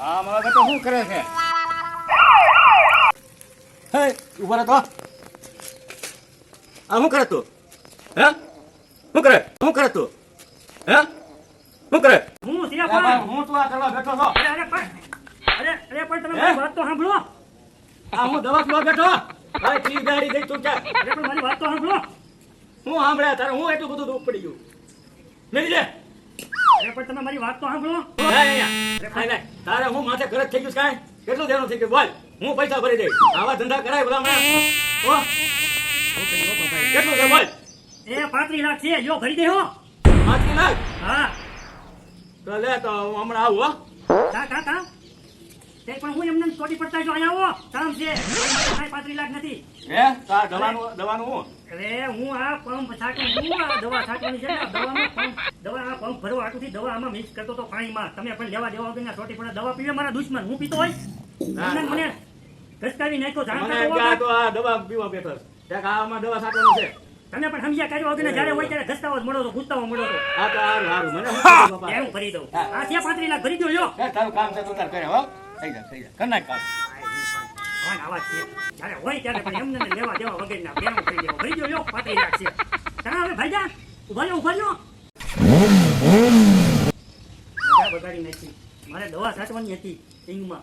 આ મારો બેટો શું કરે છે? હે ઉભા રહો તો. આ શું કરે તું? હે શું કરે તું? હે શું કરે? હું સિયા હું તું આ કરવા બેઠો છો? અરે પણ તમે મારી વાત તો સાંભળો. આ હું દવા પીવા બેઠો. ભાઈ ટી ગાડી દઈ તું ક્યાં? અરે પણ મારી વાત તો સાંભળો. હું સાંભળ્યા તારે હું એટલું બધું દુઃખ પડી ગયું. મેલી દે. અરે પણ તમે મારી વાત તો સાંભળો. તારે હું માથે ખર્ચ થઈ ગયું કાંઈ? કેટલું દેવાનું થઈ ગયું બોલ? હું પૈસા ભરી દઈશ. આવા ધંધા કરાય બધા હમણાં? કેટલું છે બોલ? એ 35 લાખ છે, જો ભરી દે હો. 35 લાખ? હા. તો લે તો હું હમણાં આવું હો. કા તે પણ હું એમને ચોટી પડતા જો અહીંયા આવો. કામ છે. 35 લાખ નથી. હે તાર દવાનું હું? અરે હું આ પંપ છાંટું હું આ દવા છાંટવાની છે ને દવામાં દવા આ પંપ ભરવા આટુથી દવા આમાં મિક્સ કરતો તો પાણીમાં. તમે પણ લેવા દેવા વગરના ચોટી પડે દવા પીવે મારા દુશ્મન. હું પીતો હોય મને ઘસકાવી નાખ્યો મને ક્યાં તો આ દવા પીવા બેઠો છે. ત્યાં આમાં દવા છાંટવાનું છે. તમે પણ સમજ્યા કર્યો વગર જ્યારે હોય ત્યારે ઘસતાવો જ મળો તો ગુસ્તાવો મળો તો આ તો હારું મને હું ભરી દઉં. આ છે 35 લાખ ભરી દો લ્યો. તારું કામ છે તું તાર કરે હો. થઈ જા કર નાખ કામ. આવા છે જ્યારે હોય ત્યારે પણ એમને લેવા દેવા વગરના બેનું કરી દેવો. ભરી દો લ્યો 35 લાખ છે. તમે હવે ભાઈ જા ઉભા લ્યો મજા બગાડી નાખી. મારે દવા છાંટવાની હતી ઈંગમાં.